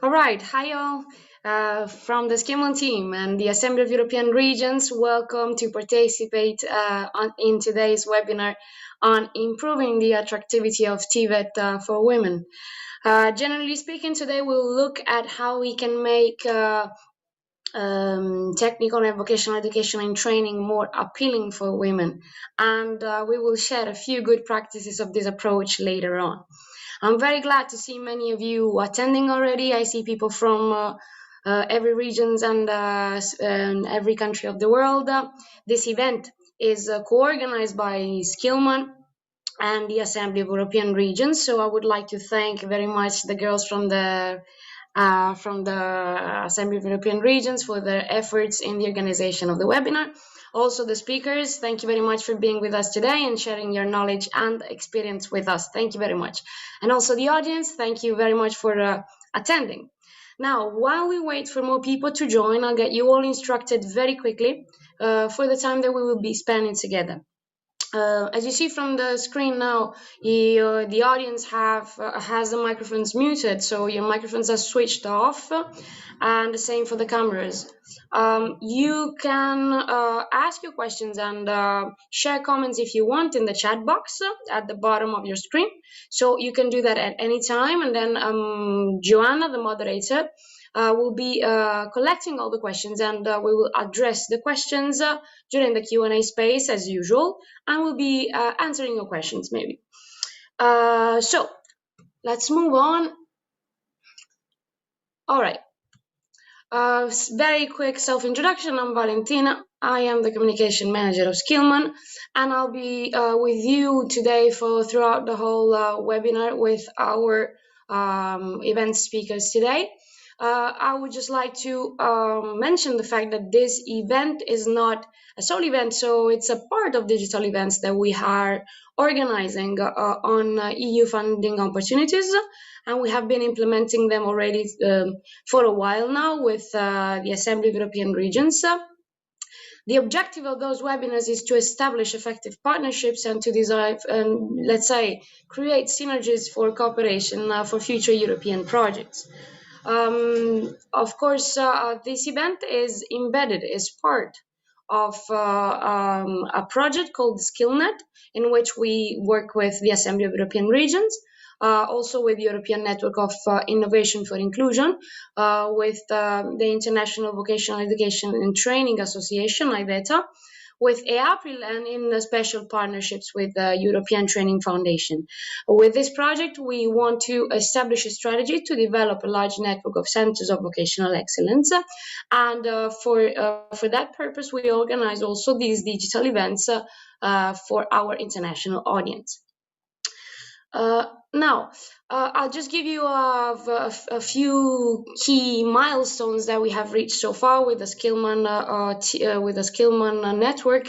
All right, hi all from the Skillman team and the Assembly of European Regions. Welcome to participate in today's webinar on improving the attractivity of TVET for women. Generally speaking, today we'll look at how we can make technical and vocational education and training more appealing for women, and we will share a few good practices of this approach later on. I'm very glad to see many of you attending already. I see people from every regions and every country of the world. This event is co-organized by Skillman and the Assembly of European Regions. So I would like to thank very much the girls from the Assembly of European Regions for their efforts in the organization of the webinar. Also the speakers, thank you very much for being with us today and sharing your knowledge and experience with us. Thank you very much. And also the audience, thank you very much for attending. Now, while we wait for more people to join, I'll get you all instructed very quickly for the time that we will be spending together. As you see from the screen now, the audience has the microphones muted, so your microphones are switched off, and the same for the cameras. You can ask your questions and share comments if you want in the chat box at the bottom of your screen. So you can do that at any time, and then Joanna, the moderator, will be collecting all the questions, and we will address the questions during the Q&A space as usual, and we'll be answering your questions maybe. So let's move on. All right. Very quick self-introduction. I'm Valentina. I am the communication manager of Skillman, and I'll be with you today throughout the whole webinar with our event speakers today. I would just like to mention the fact that this event is not a sole event, so it's a part of digital events that we are organizing on EU funding opportunities, and we have been implementing them already for a while now with the Assembly of European Regions. The objective of those webinars is to establish effective partnerships and to design, let's say, create synergies for cooperation for future European projects. Of course, this event is embedded as part of a project called SkillNet, in which we work with the Assembly of European Regions. also with the European Network of Innovation for Inclusion, with the International Vocational Education and Training Association, IVETA, with EAPRIL, and in special partnerships with the European Training Foundation. With this project, we want to establish a strategy to develop a large network of centers of vocational excellence. And for that purpose, we organize also these digital events for our international audience. Now, I'll just give you a few key milestones that we have reached so far with the Skillman network,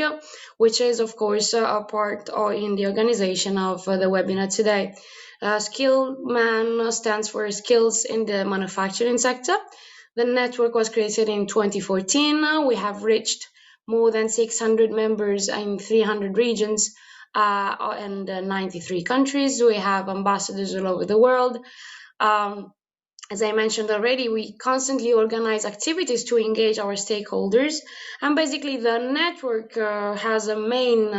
which is, of course, a part in the organization of the webinar today. Skillman stands for Skills in the Manufacturing Sector. The network was created in 2014. We have reached more than 600 members in 300 regions. And 93 countries. We have ambassadors all over the world. As I mentioned already, we constantly organize activities to engage our stakeholders. And basically, the network has a main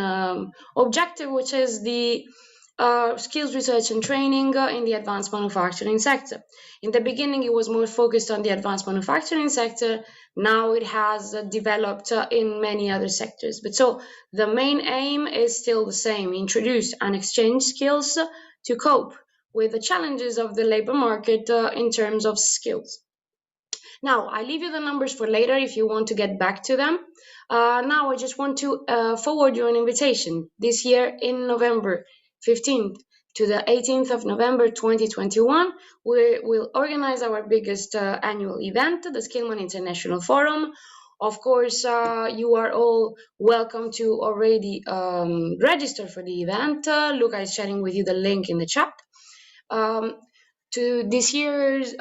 objective, which is the skills research and training in the advanced manufacturing sector. In the beginning, it was more focused on the advanced manufacturing sector. Now it has developed in many other sectors. But so the main aim is still the same: introduce and exchange skills to cope with the challenges of the labor market in terms of skills. Now, I leave you the numbers for later if you want to get back to them. Now, I just want to forward you an invitation. This year in November 15th to the 18th of November 2021, we will organize our biggest annual event, the Skillman International Forum. Of course, you are all welcome to already register for the event. Luca is sharing with you the link in the chat. To this year's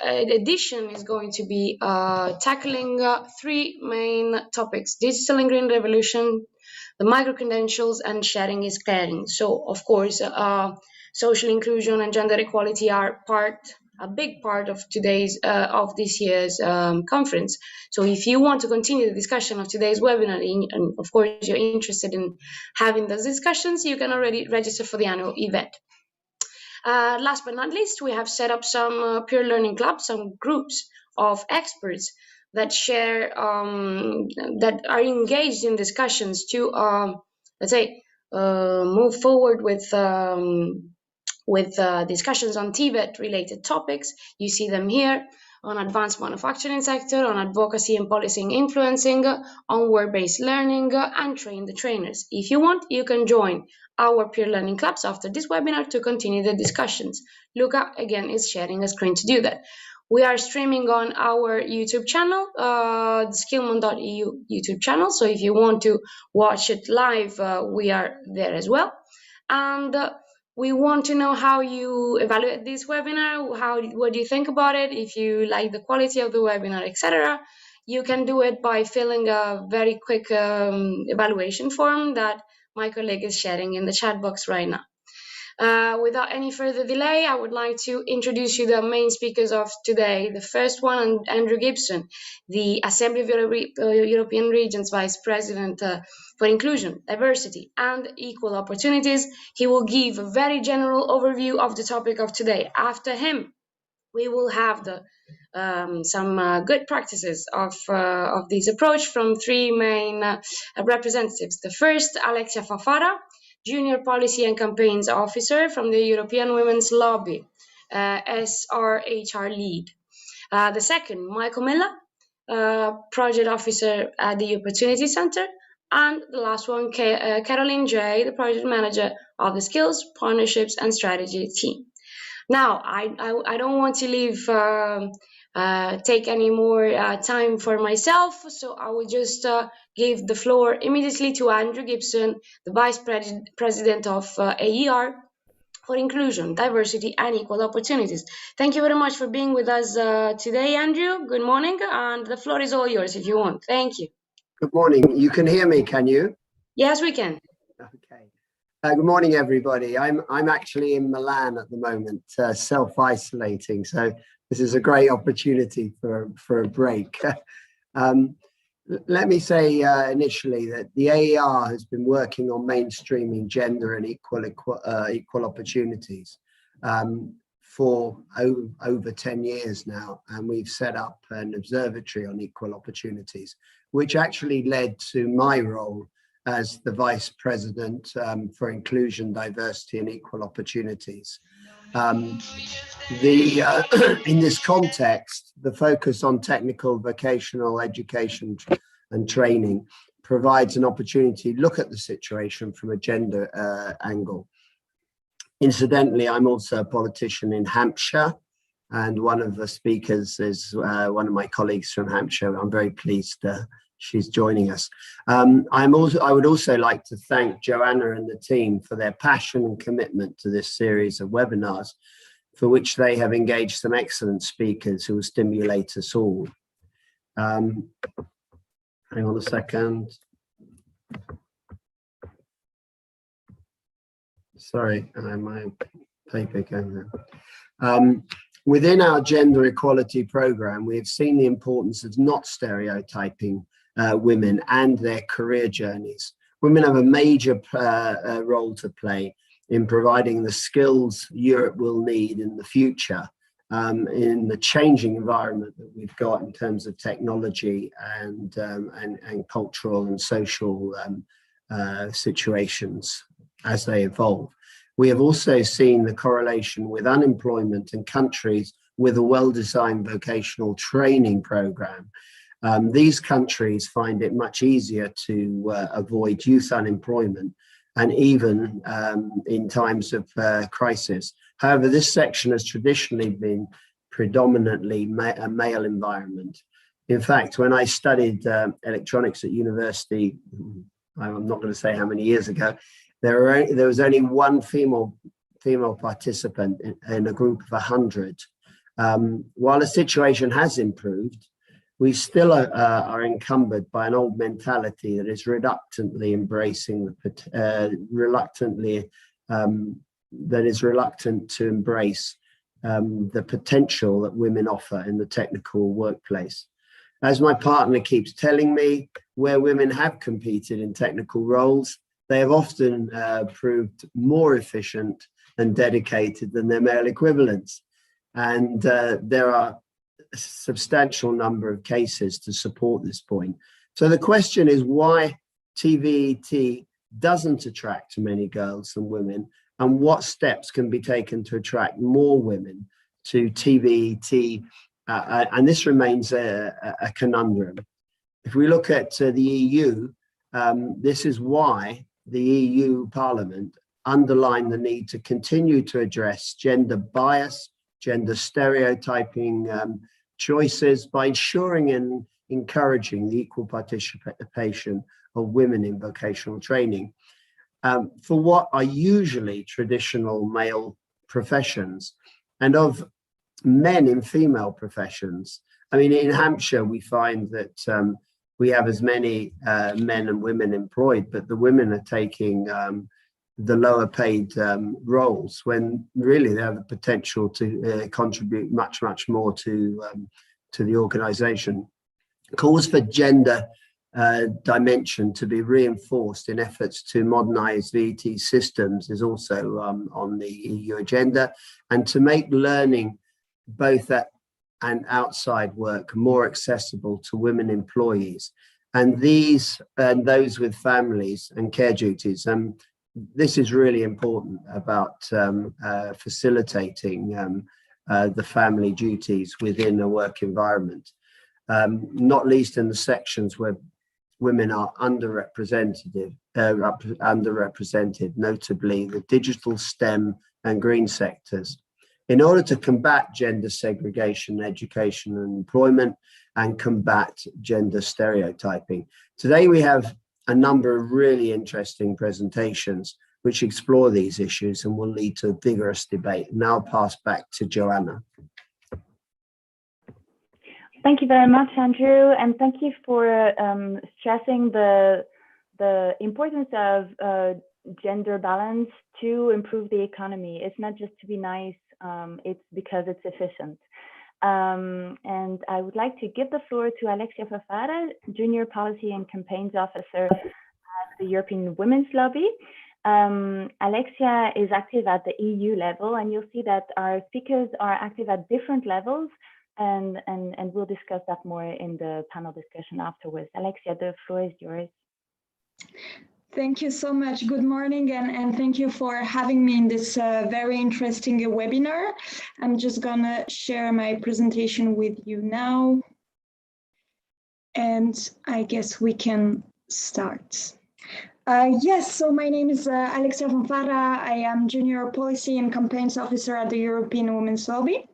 edition is going to be tackling three main topics: digital and green revolution, the micro-credentials, and sharing is caring. So, of course, social inclusion and gender equality are a big part of of this year's conference. So if you want to continue the discussion of today's webinar, and of course you're interested in having those discussions, you can already register for the annual event. Last but not least, we have set up some peer learning clubs, some groups of experts that share, that are engaged in discussions to, let's say, move forward with discussions on TVET related topics. You see them here on advanced manufacturing sector, on advocacy and policy influencing, on work-based learning, and train the trainers. If you want, you can join our peer learning clubs after this webinar to continue the discussions. Luca, again, is sharing a screen to do that. We are streaming on our YouTube channel, the Skillman.eu YouTube channel. So if you want to watch it live, we are there as well. And we want to know how you evaluate this webinar. What do you think about it? If you like the quality of the webinar, etc. You can do it by filling a very quick evaluation form that my colleague is sharing in the chat box right now. Without any further delay, I would like to introduce you the main speakers of today. The first one, Andrew Gibson, the Assembly of European Regions Vice President for Inclusion, Diversity and Equal Opportunities. He will give a very general overview of the topic of today. After him, we will have some good practices of this approach from three main representatives. The first, Alexia, Junior Policy and Campaigns Officer from the European Women's Lobby, SRHR Lead. The second, Michael Miller, Project Officer at the Opportunity Center. And the last one, Carolyn J, the Project Manager of the Skills, Partnerships and Strategy team. Now, I don't want to take any more time for myself, so I will just give the floor immediately to Andrew Gibson, the Vice President of AER for Inclusion, Diversity and Equal Opportunities. Thank you very much for being with us today, Andrew. Good morning, and the floor is all yours if you want. Thank you. Good morning. You can hear me, can you? Yes, we can. Okay. Good morning, everybody. I'm actually in Milan at the moment, self-isolating. So this is a great opportunity for a break. Let me say initially that the AER has been working on mainstreaming gender and equal opportunities for over 10 years now, and we've set up an observatory on equal opportunities, which actually led to my role as the Vice President for Inclusion, Diversity and Equal Opportunities. In this context, the focus on technical vocational education and training provides an opportunity to look at the situation from a gender angle. Incidentally, I'm also a politician in Hampshire, and one of the speakers is one of my colleagues from Hampshire. I'm very pleased she's joining us. I would also like to thank Joanna and the team for their passion and commitment to this series of webinars, for which they have engaged some excellent speakers who will stimulate us all. Hang on a second. Sorry, my paper going there. Within our gender equality program, we have seen the importance of not stereotyping women and their career journeys. Women have a major role to play in providing the skills Europe will need in the future, in the changing environment that we've got in terms of technology and cultural and social situations as they evolve. We have also seen the correlation with unemployment in countries with a well-designed vocational training program. These countries find it much easier to avoid youth unemployment, and even in times of crisis. However, this section has traditionally been predominantly a male environment. In fact, when I studied electronics at university, I'm not going to say how many years ago, there was only one female participant in a group of 100. While the situation has improved, we still are encumbered by an old mentality that is reluctantly embracing reluctant to embrace the potential that women offer in the technical workplace. As my partner keeps telling me, where women have competed in technical roles, they have often proved more efficient and dedicated than their male equivalents. And there are a substantial number of cases to support this point. So the question is why TVET doesn't attract many girls and women, and what steps can be taken to attract more women to TVET, and this remains a conundrum. If we look at the EU, this is why the EU Parliament underlined the need to continue to address gender bias, gender stereotyping choices by ensuring and encouraging the equal participation of women in vocational training. For what are usually traditional male professions, and of men in female professions. I mean, in Hampshire, we find that we have as many men and women employed, but the women are taking the lower paid roles, when really they have the potential to contribute much, much more to the organization. Calls for gender dimension to be reinforced in efforts to modernize VET systems is also on the EU agenda, and to make learning both at and outside work more accessible to women employees and those with families and care duties. This is really important about facilitating the family duties within a work environment, not least in the sections where women are underrepresented, notably the digital, STEM and green sectors. In order to combat gender segregation in education and employment and combat gender stereotyping. Today we have a number of really interesting presentations which explore these issues and will lead to a vigorous debate. Now I'll pass back to Joanna. Thank you very much, Andrew, and thank you for stressing the importance of gender balance to improve the economy. It's not just to be nice, it's because it's efficient. And I would like to give the floor to Alexia Fafara, Junior Policy and Campaigns Officer at the European Women's Lobby. Alexia is active at the EU level, and you'll see that our speakers are active at different levels, and we'll discuss that more in the panel discussion afterwards. Alexia, the floor is yours. Thank you so much. Good morning, and thank you for having me in this very interesting webinar. I'm just gonna share my presentation with you now. And I guess we can start. Yes, so my name is Alexia Fafara. I am Junior Policy and Campaigns Officer at the European Women's Lobby.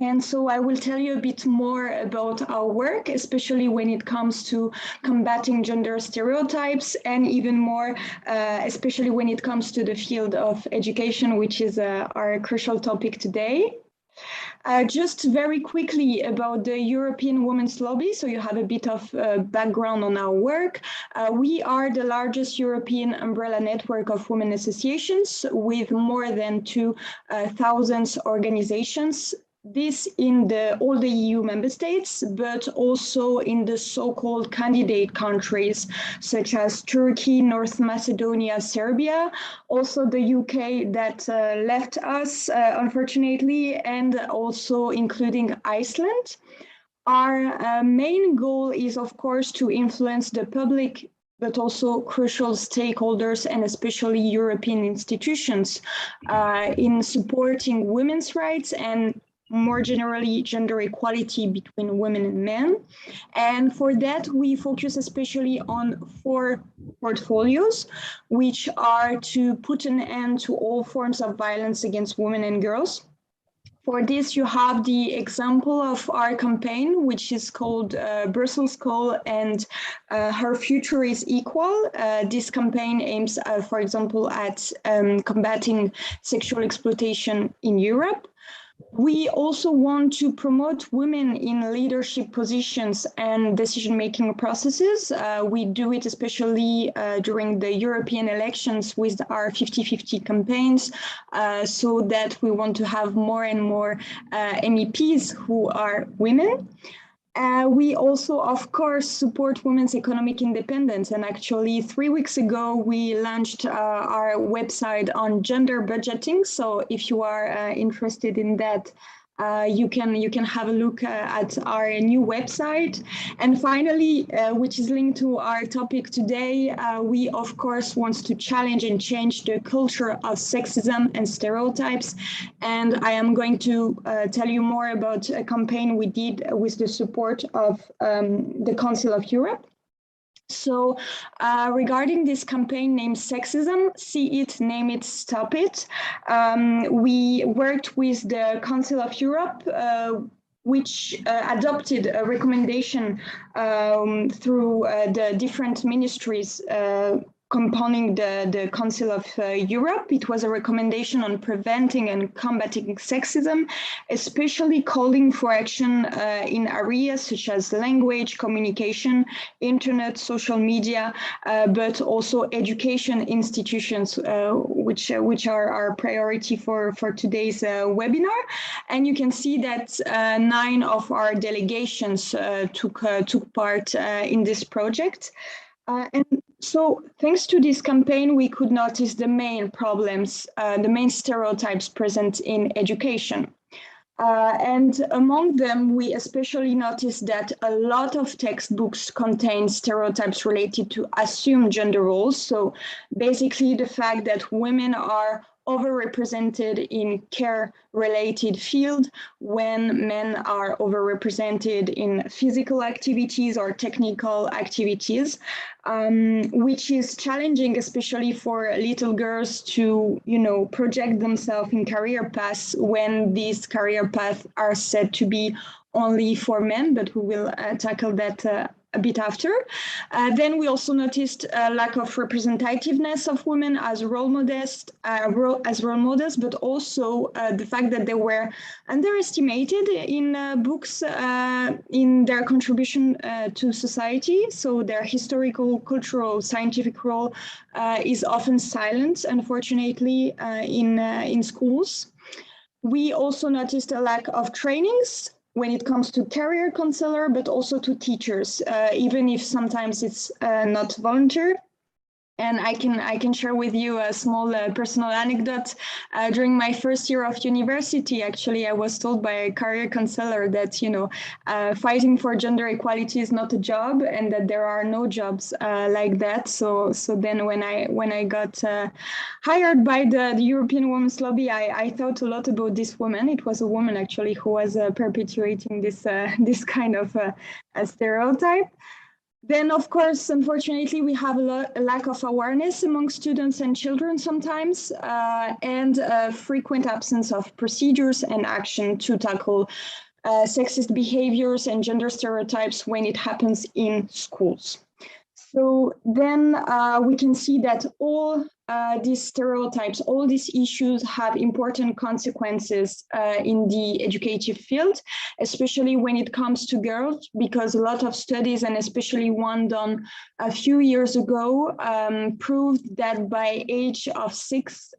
And so I will tell you a bit more about our work, especially when it comes to combating gender stereotypes, and even more, especially when it comes to the field of education, which is our crucial topic today. Just very quickly about the European Women's Lobby, so you have a bit of background on our work. We are the largest European umbrella network of women associations with more than 2,000 organizations. This in all the EU member states, but also in the so-called candidate countries, such as Turkey, North Macedonia, Serbia, also the UK that left us, unfortunately, and also including Iceland. Our main goal is, of course, to influence the public, but also crucial stakeholders and especially European institutions in supporting women's rights and more generally gender equality between women and men. And for that, we focus especially on 4 portfolios, which are to put an end to all forms of violence against women and girls. For this, you have the example of our campaign, which is called Brussels Call and Her Future is Equal. This campaign aims, for example, at combating sexual exploitation in Europe. We also want to promote women in leadership positions and decision-making processes. We do it especially during the European elections with our 50-50 campaigns, so that we want to have more and more MEPs who are women. We also, of course, support women's economic independence. And actually, 3 weeks ago, we launched our website on gender budgeting. So if you are interested in that, you can have a look at our new website. And finally, which is linked to our topic today, we of course want to challenge and change the culture of sexism and stereotypes. And I am going to tell you more about a campaign we did with the support of the Council of Europe. So regarding this campaign named Sexism, See It, Name It, Stop It, we worked with the Council of Europe, which adopted a recommendation through the different ministries compounding the Council of Europe. It was a recommendation on preventing and combating sexism, especially calling for action in areas such as language, communication, internet, social media, but also education institutions, which are our priority for today's webinar. And you can see that 9 of our delegations took part in this project. And so thanks to this campaign, we could notice the main problems, the main stereotypes present in education. And among them, we especially noticed that a lot of textbooks contain stereotypes related to assumed gender roles. So basically the fact that women are overrepresented in care-related field when men are overrepresented in physical activities or technical activities, which is challenging, especially for little girls to, project themselves in career paths when these career paths are said to be only for men, but we will tackle that a bit after. Then we also noticed a lack of representativeness of women as role models, but also the fact that they were underestimated in books in their contribution to society. So their historical, cultural, scientific role is often silent, unfortunately, in schools. We also noticed a lack of trainings when it comes to career counselor, but also to teachers, even if sometimes it's not voluntary. And I can share with you a small personal anecdote. During my first year of university, actually, I was told by a career counselor that, you know, fighting for gender equality is not a job, and that there are no jobs like that. So then when I got hired by the European Women's Lobby, I thought a lot about this woman. It was a woman actually who was perpetuating this this kind of a stereotype. Then, of course, unfortunately, we have a lack of awareness among students and children sometimes, and a frequent absence of procedures and action to tackle sexist behaviors and gender stereotypes when it happens in schools. So then we can see that all these stereotypes, all these issues have important consequences in the educative field, especially when it comes to girls, because a lot of studies, and especially one done a few years ago, proved that by age of 6,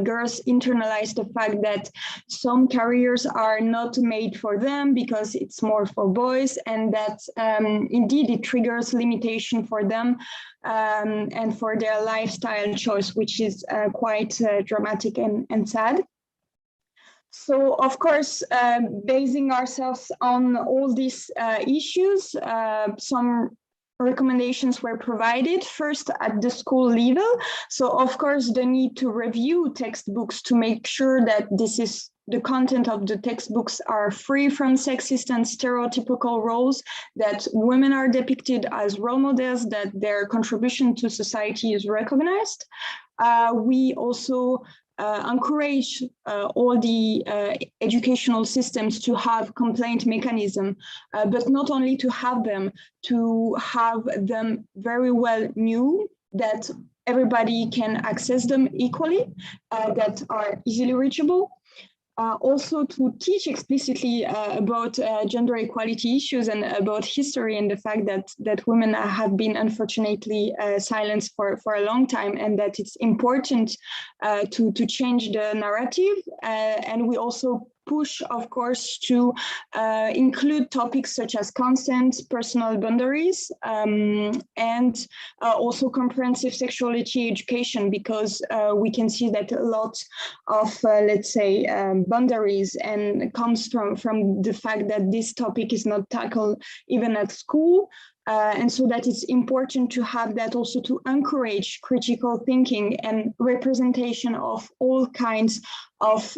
girls internalize the fact that some careers are not made for them because it's more for boys, and that indeed it triggers limitation for them and for their lifestyle choice, which is quite dramatic and sad. So, of course, basing ourselves on all these issues, some recommendations were provided first at the school level. So, of course, the need to review textbooks to make sure that the content of the textbooks are free from sexist and stereotypical roles, that women are depicted as role models, that their contribution to society is recognized. We also encourage all the educational systems to have complaint mechanism, but not only to have them very well knew, that everybody can access them equally, that are easily reachable. Also to teach explicitly about gender equality issues and about history and the fact that women have been unfortunately silenced for a long time, and that it's important to change the narrative. And we also push, of course, to include topics such as consent, personal boundaries, and also comprehensive sexuality education, because we can see that a lot of, let's say, boundaries and comes from the fact that this topic is not tackled even at school. And so that it's important to have that also to encourage critical thinking and representation of all kinds of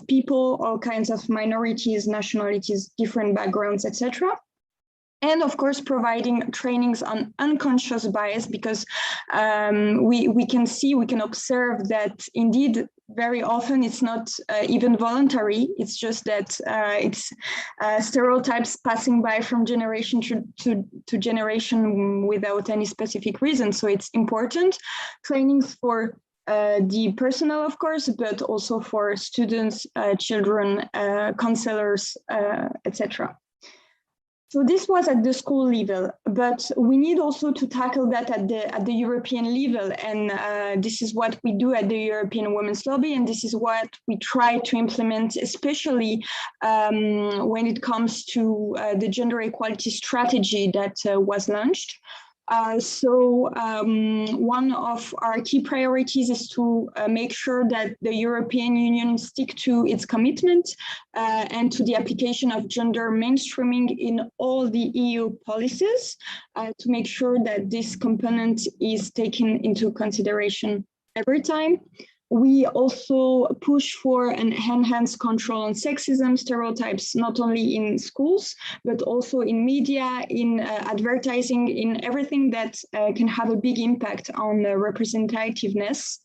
people, all kinds of minorities, nationalities, different backgrounds, etc. And of course, providing trainings on unconscious bias, because we can observe that indeed very often it's not even voluntary. It's just that it's stereotypes passing by from generation to generation without any specific reason. So it's important trainings for the personnel, of course, but also for students, children, counselors, etc. So this was at the school level, but we need also to tackle that at the European level, and this is what we do at the European Women's Lobby, and this is what we try to implement, especially when it comes to the gender equality strategy that was launched. One of our key priorities is to make sure that the European Union stick to its commitment and to the application of gender mainstreaming in all the EU policies to make sure that this component is taken into consideration every time. We also push for an enhanced control on sexism, stereotypes, not only in schools, but also in media, in advertising, in everything that can have a big impact on representativeness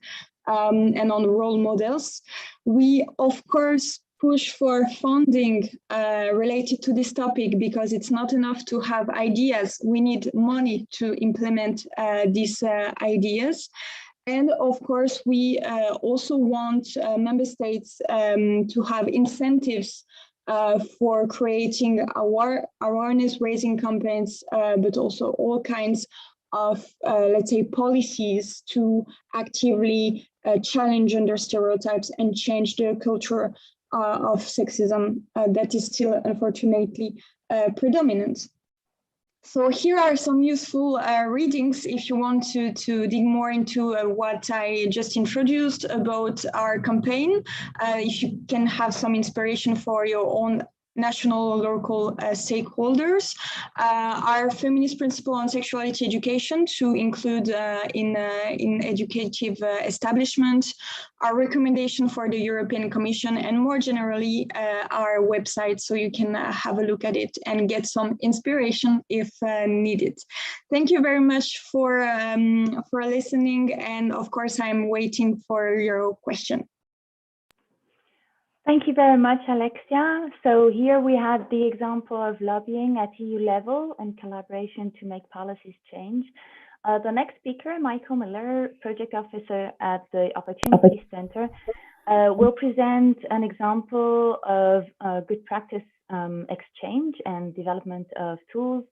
and on role models. We, of course, push for funding related to this topic, because it's not enough to have ideas. We need money to implement these ideas. And of course, we also want member states to have incentives for creating awareness-raising campaigns, but also all kinds of, let's say, policies to actively challenge gender stereotypes and change the culture of sexism that is still unfortunately predominant. So here are some useful readings if you want to dig more into what I just introduced about our campaign, if you can have some inspiration for your own national or local stakeholders. Our feminist principle on sexuality education to include in educative establishment, our recommendation for the European Commission, and more generally our website, so you can have a look at it and get some inspiration if needed. Thank you very much for listening, and of course I'm waiting for your question. Thank you very much, Alexia. So here we had the example of lobbying at EU level and collaboration to make policies change. The next speaker, Michael Miller, Project Officer at the Opportunity Center, will present an example of good practice exchange and development of tools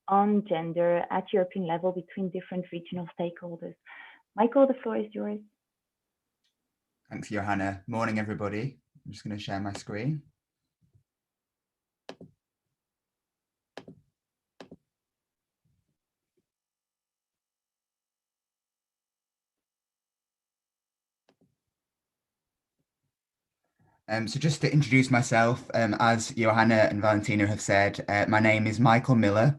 on gender at European level between different regional stakeholders. Michael, the floor is yours. Thanks, Johanna. Morning, everybody. I'm just going to share my screen. So just to introduce myself, as Johanna and Valentina have said, my name is Michael Miller.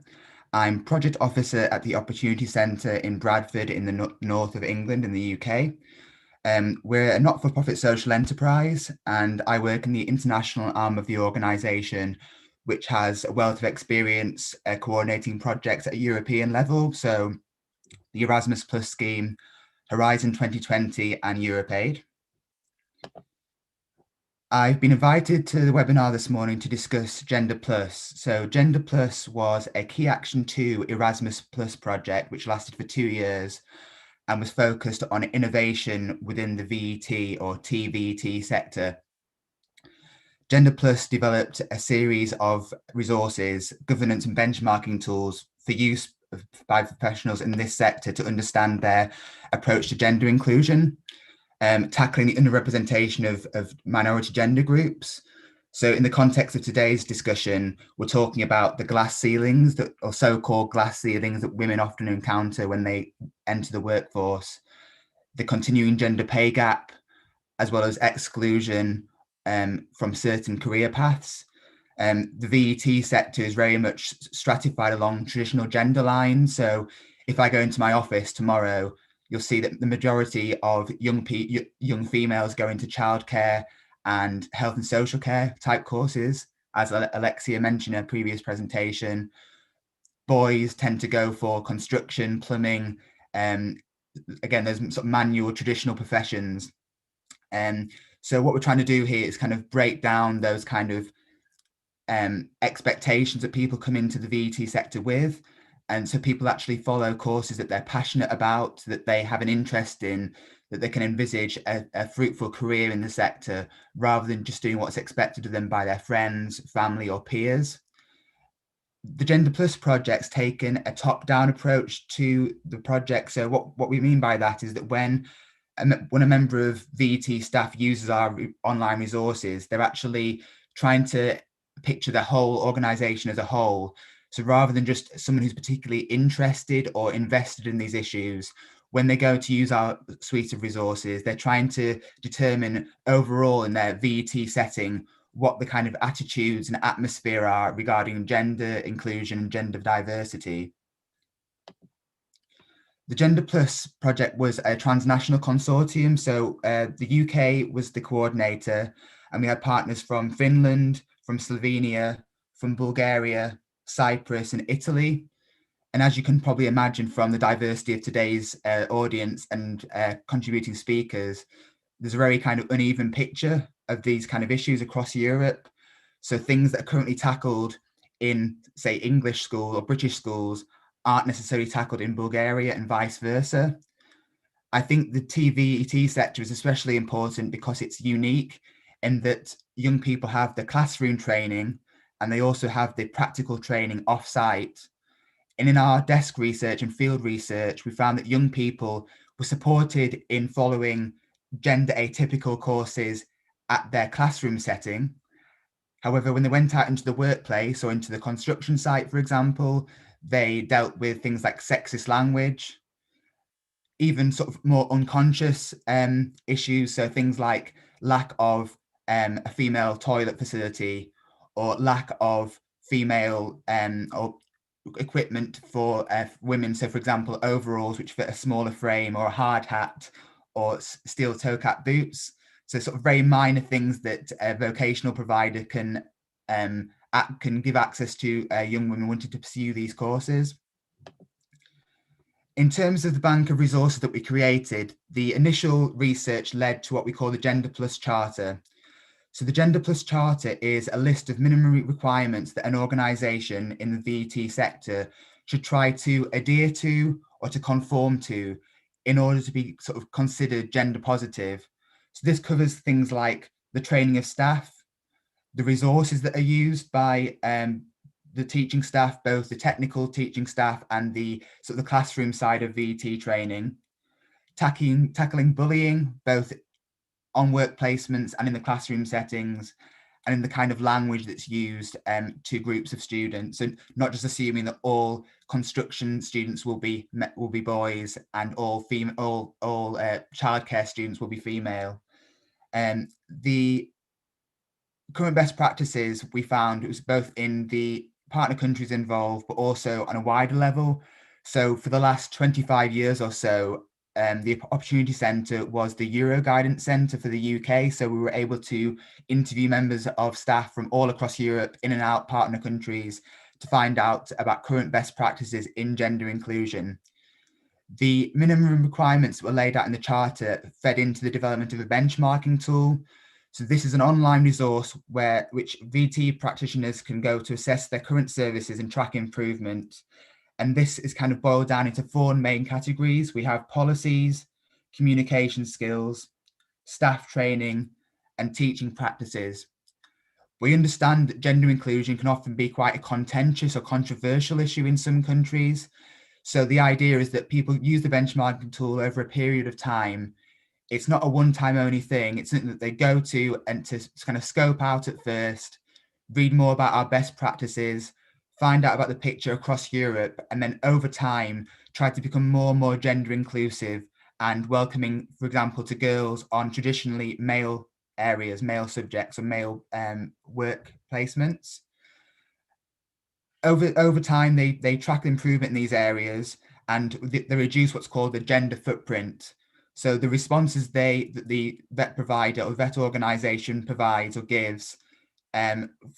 I'm Project Officer at the Opportunity Centre in Bradford in the north of England in the UK. We're a not-for-profit social enterprise, and I work in the international arm of the organisation, which has a wealth of experience coordinating projects at a European level, so the Erasmus Plus scheme, Horizon 2020 and EuropeAid. I've been invited to the webinar this morning to discuss Gender Plus. So Gender Plus was a Key Action 2 Erasmus Plus project, which lasted for 2 years and was focused on innovation within the VET or TVET sector. Gender Plus developed a series of resources, governance and benchmarking tools for use by professionals in this sector to understand their approach to gender inclusion, tackling the underrepresentation of minority gender groups. So in the context of today's discussion, we're talking about the glass ceilings, that, or so-called glass ceilings that women often encounter when they enter the workforce, the continuing gender pay gap, as well as exclusion from certain career paths. The VET sector is very much stratified along traditional gender lines. So if I go into my office tomorrow, you'll see that the majority of young females go into childcare and health and social care type courses. As Alexia mentioned in a previous presentation, boys tend to go for construction, plumbing, again, those sort of manual traditional professions. So what we're trying to do here is kind of break down those kind of expectations that people come into the VET sector with. And so people actually follow courses that they're passionate about, that they have an interest in, that they can envisage a fruitful career in the sector, rather than just doing what's expected of them by their friends, family or peers. The Gender Plus project's taken a top-down approach to the project. So what we mean by that is that when a member of VET staff uses our online resources, they're actually trying to picture the whole organisation as a whole. So rather than just someone who's particularly interested or invested in these issues, when they go to use our suite of resources, they're trying to determine overall in their VET setting what the kind of attitudes and atmosphere are regarding gender inclusion and gender diversity. The Gender Plus project was a transnational consortium. So the UK was the coordinator, and we had partners from Finland, from Slovenia, from Bulgaria, Cyprus and Italy. And as you can probably imagine from the diversity of today's audience and contributing speakers, there's a very kind of uneven picture of these kind of issues across Europe. So things that are currently tackled in, say, English school or British schools aren't necessarily tackled in Bulgaria and vice versa. I think the TVET sector is especially important because it's unique in that young people have the classroom training and they also have the practical training off-site. And in our desk research and field research, we found that young people were supported in following gender atypical courses at their classroom setting. However, when they went out into the workplace or into the construction site, for example, they dealt with things like sexist language, even sort of more unconscious issues. So things like lack of a female toilet facility, or lack of female or equipment for women. So for example, overalls which fit a smaller frame, or a hard hat, or steel toe cap boots. So sort of very minor things that a vocational provider can give access to young women wanting to pursue these courses. In terms of the bank of resources that we created, the initial research led to what we call the Gender Plus Charter. So the Gender Plus Charter is a list of minimum requirements that an organisation in the VET sector should try to adhere to or to conform to in order to be sort of considered gender positive. So this covers things like the training of staff, the resources that are used by the teaching staff, both the technical teaching staff and the sort of the classroom side of VET training, tackling bullying, both on work placements and in the classroom settings, and in the kind of language that's used to groups of students, and not just assuming that all construction students will be boys and all childcare students will be female. The current best practices we found, it was both in the partner countries involved, but also on a wider level. So for the last 25 years or so, the Opportunity Centre was the Euro Guidance Centre for the UK. So we were able to interview members of staff from all across Europe, in and out partner countries, to find out about current best practices in gender inclusion. The minimum requirements that were laid out in the Charter fed into the development of a benchmarking tool. So this is an online resource which VT practitioners can go to assess their current services and track improvement. And this is kind of boiled down into 4 main categories. We have policies, communication skills, staff training, and teaching practices. We understand that gender inclusion can often be quite a contentious or controversial issue in some countries. So the idea is that people use the benchmarking tool over a period of time. It's not a one-time only thing. It's something that they go to and to kind of scope out at first, read more about our best practices, find out about the picture across Europe, and then over time, try to become more and more gender inclusive and welcoming, for example, to girls on traditionally male areas, male subjects, or male work placements. Over time, they track improvement in these areas, and they reduce what's called the gender footprint. So the responses that the VET provider or VET organisation provides or gives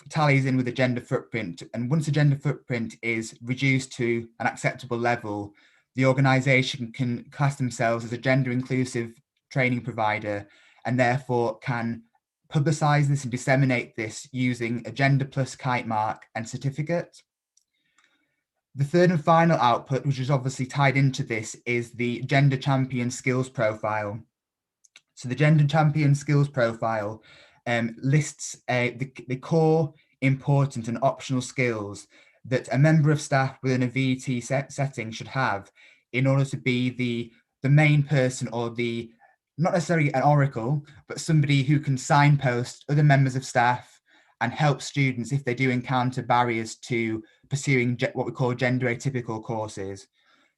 tallies in with the gender footprint. And once the gender footprint is reduced to an acceptable level, the organisation can class themselves as a gender inclusive training provider, and therefore can publicise this and disseminate this using a Gender Plus kite mark and certificate. The third and final output, which is obviously tied into this, is the Gender Champion Skills Profile. So the Gender Champion Skills Profile lists the core, important and optional skills that a member of staff within a VET setting should have in order to be the main person, or not necessarily an oracle, but somebody who can signpost other members of staff and help students if they do encounter barriers to pursuing what we call gender atypical courses.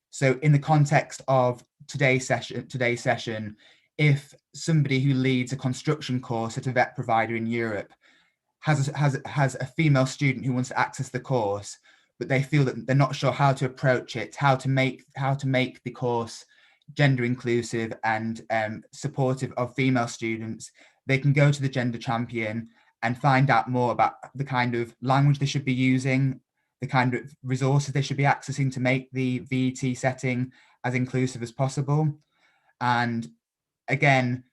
So in the context of today's session, if somebody who leads a construction course at a VET provider in Europe has a female student who wants to access the course, but they feel that they're not sure how to approach it, how to make the course gender inclusive and supportive of female students, they can go to the Gender Champion and find out more about the kind of language they should be using, the kind of resources they should be accessing to make the VET setting as inclusive as possible. And again,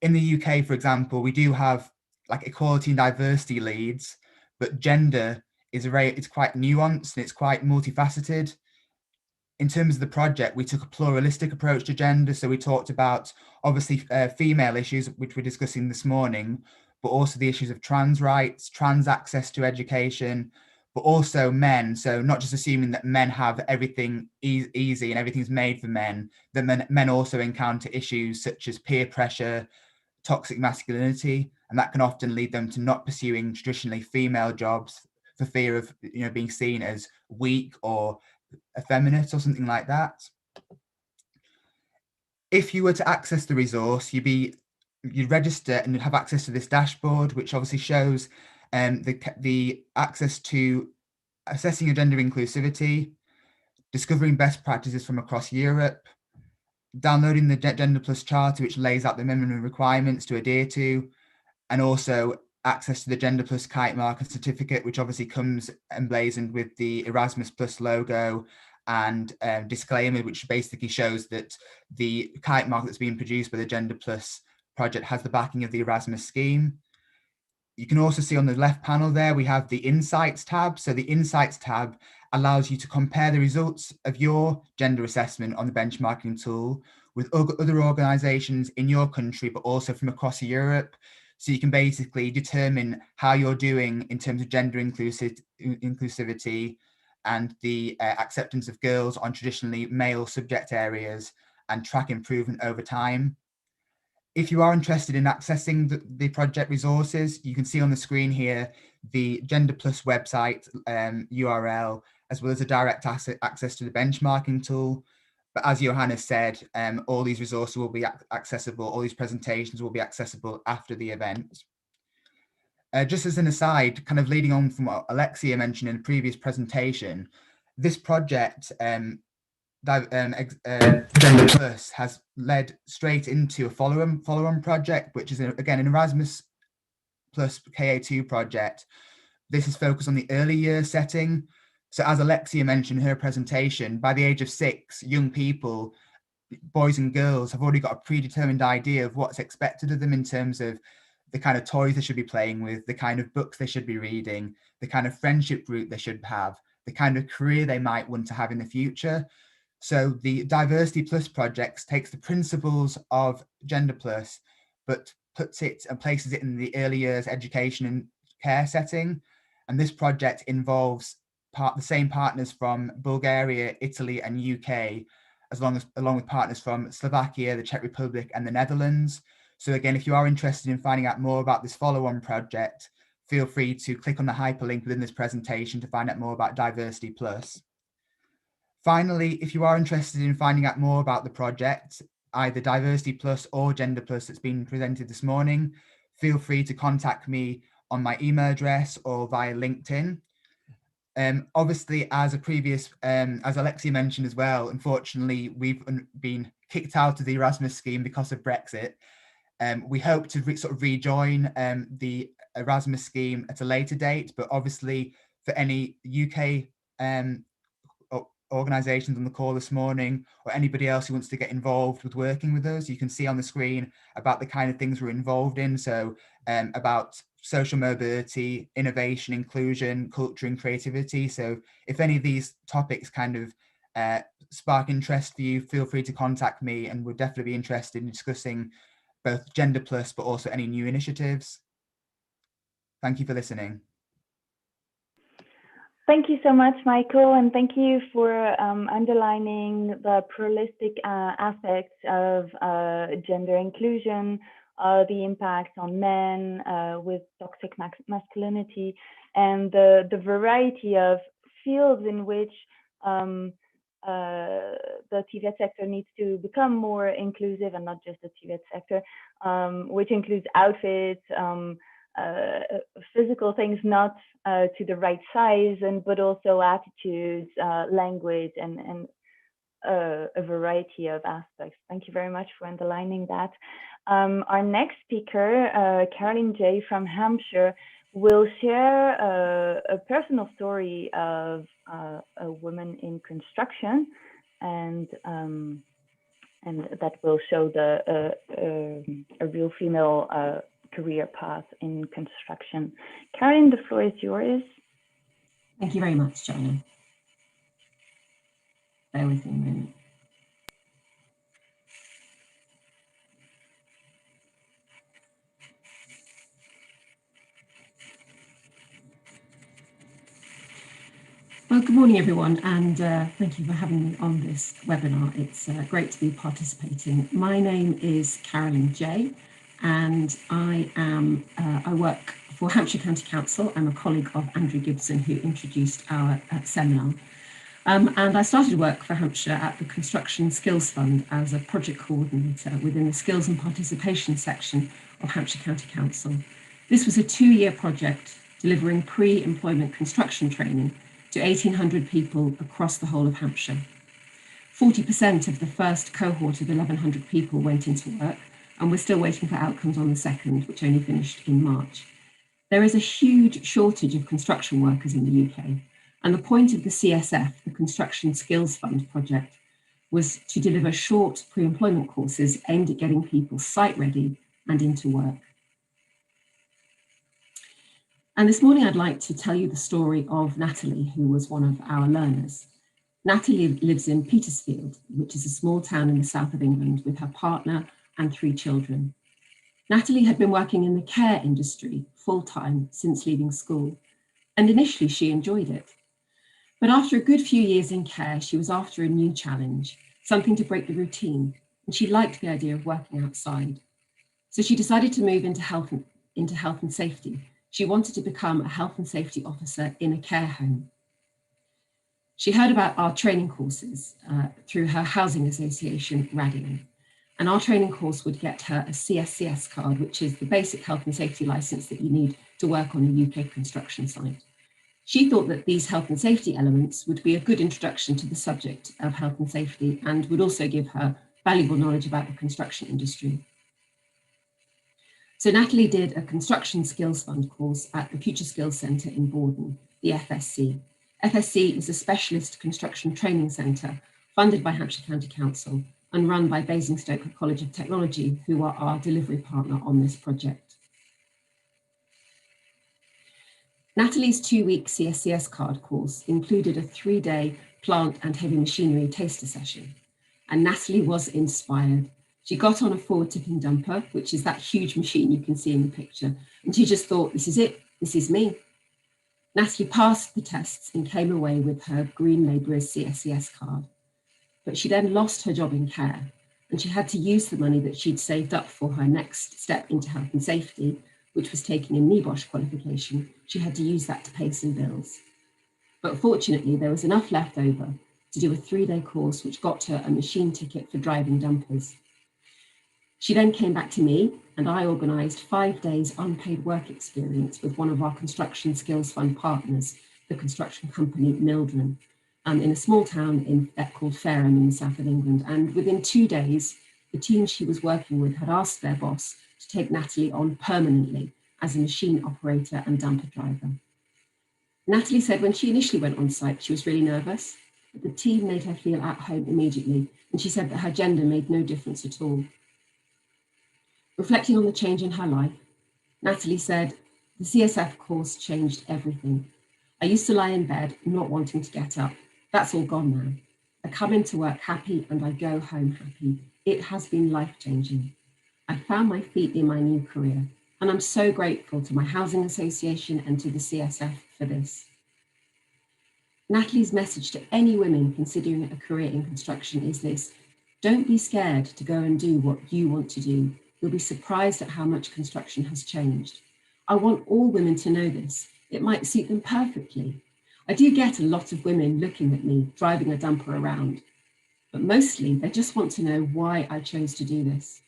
in the UK, for example, we do have like equality and diversity leads, but gender is it's quite nuanced and it's quite multifaceted. In terms of the project, we took a pluralistic approach to gender. So we talked about obviously female issues, which we're discussing this morning, but also the issues of trans rights, trans access to education, but also men. So not just assuming that men have everything easy and everything's made for men, that men also encounter issues such as peer pressure, toxic masculinity, and that can often lead them to not pursuing traditionally female jobs for fear of being seen as weak or effeminate or something like that. If you were to access the resource, you'd register and have access to this dashboard, which obviously shows the access to assessing your gender inclusivity, discovering best practices from across Europe, downloading the Gender Plus Charter, which lays out the minimum requirements to adhere to, and also access to the Gender Plus Kite Mark and certificate, which obviously comes emblazoned with the Erasmus Plus logo and disclaimer, which basically shows that the kite mark that's being produced by the Gender Plus project has the backing of the Erasmus scheme. You can also see on the left panel there, we have the Insights tab. So the Insights tab allows you to compare the results of your gender assessment on the benchmarking tool with other organizations in your country, but also from across Europe. So you can basically determine how you're doing in terms of gender inclusivity and the acceptance of girls on traditionally male subject areas, and track improvement over time. If you are interested in accessing the project resources, you can see on the screen here the Gender Plus website URL, as well as a direct access to the benchmarking tool. But as Johanna said, all these resources will be accessible, all these presentations will be accessible after the event. Just as an aside, kind of leading on from what Alexia mentioned in a previous presentation, this project, Gender Plus, has led straight into a Followon project, which is again an Erasmus Plus KA2 project. This is focused on the early year setting. So as Alexia mentioned in her presentation, by the age of 6, young people, boys and girls, have already got a predetermined idea of what's expected of them in terms of the kind of toys they should be playing with, the kind of books they should be reading, the kind of friendship route they should have, the kind of career they might want to have in the future. So the Diversity Plus projects takes the principles of Gender Plus, but puts it and places it in the early years education and care setting. And this project involves the same partners from Bulgaria, Italy, and UK, along with partners from Slovakia, the Czech Republic, and the Netherlands. So again, if you are interested in finding out more about this Follow-on project, feel free to click on the hyperlink within this presentation to find out more about Diversity Plus. Finally, if you are interested in finding out more about the project, either Diversity Plus or Gender Plus that's been presented this morning, feel free to contact me on my email address or via LinkedIn. Obviously, as Alexia mentioned as well, unfortunately, we've been kicked out of the Erasmus scheme because of Brexit. We hope to sort of rejoin the Erasmus scheme at a later date, but obviously for any UK organisations on the call this morning, or anybody else who wants to get involved with working with us, you can see on the screen about the kind of things we're involved in. So about social mobility, innovation, inclusion, culture and creativity. So if any of these topics kind of spark interest for you, feel free to contact me, and we'll definitely be interested in discussing both Gender Plus, but also any new initiatives. Thank you for listening. Thank you so much, Michael, and thank you for underlining the pluralistic aspects of gender inclusion, the impact on men with toxic masculinity, and the variety of fields in which the TVET sector needs to become more inclusive, and not just the TVET sector, which includes outfits, physical things not to the right size, but also attitudes, language, and a variety of aspects. Thank you very much for underlining that. Our next speaker, Carolyn J from Hampshire, will share a personal story of a woman in construction, and that will show a real female career path in construction. Carolyn, the floor is yours. Thank you very much, Joanna. Bear with me a moment. Well, good morning, everyone, and thank you for having me on this webinar. It's great to be participating. My name is Carolyn J. and I work for Hampshire County Council. I'm a colleague of Andrew Gibson, who introduced our seminar. And I started work for Hampshire at the Construction Skills Fund as a project coordinator within the Skills and Participation section of Hampshire County Council. This was a 2-year project delivering pre-employment construction training to 1,800 people across the whole of Hampshire. 40% of the first cohort of 1,100 people went into work, and we're still waiting for outcomes on the second, which only finished in March. There is a huge shortage of construction workers in the UK, and the point of the CSF, the Construction Skills Fund project, was to deliver short pre-employment courses aimed at getting people site ready and into work. And this morning I'd like to tell you the story of Natalie, who was one of our learners. Natalie lives in Petersfield, which is a small town in the south of England, with her partner and 3 children. Natalie had been working in the care industry full-time since leaving school, and initially she enjoyed it. But after a good few years in care, she was after a new challenge, something to break the routine, and she liked the idea of working outside. So she decided to move into health and safety. She wanted to become a health and safety officer in a care home. She heard about our training courses through her housing association, Radian. And our training course would get her a CSCS card, which is the basic health and safety license that you need to work on a UK construction site. She thought that these health and safety elements would be a good introduction to the subject of health and safety and would also give her valuable knowledge about the construction industry. So Natalie did a Construction Skills Fund course at the Future Skills Centre in Borden, the FSC. FSC is a specialist construction training centre funded by Hampshire County Council and run by Basingstoke College of Technology, who are our delivery partner on this project. Natalie's 2-week CSCS card course included a 3-day plant and heavy machinery taster session, and Natalie was inspired. She got on a forward tipping dumper, which is that huge machine you can see in the picture, and she just thought, this is it, this is me. Natalie passed the tests and came away with her Green Labourer's CSCS card, but she then lost her job in care, and she had to use the money that she'd saved up for her next step into health and safety, which was taking a NEBOSH qualification. She had to use that to pay some bills. But fortunately, there was enough left over to do a 3-day course, which got her a machine ticket for driving dumpers. She then came back to me, and I organised 5 days unpaid work experience with one of our Construction Skills Fund partners, the construction company Mildren, in a small town called Fareham in the south of England. And within 2 days, the team she was working with had asked their boss to take Natalie on permanently as a machine operator and dumper driver. Natalie said when she initially went on site, she was really nervous, but the team made her feel at home immediately, and she said that her gender made no difference at all. Reflecting on the change in her life, Natalie said, the CSF course changed everything. I used to lie in bed, not wanting to get up. That's all gone now. I come into work happy and I go home happy. It has been life-changing. I found my feet in my new career, and I'm so grateful to my housing association and to the CSF for this. Natalie's message to any women considering a career in construction is this: don't be scared to go and do what you want to do. You'll be surprised at how much construction has changed. I want all women to know this. It might suit them perfectly. I do get a lot of women looking at me driving a dumper around, but mostly they just want to know why I chose to do this.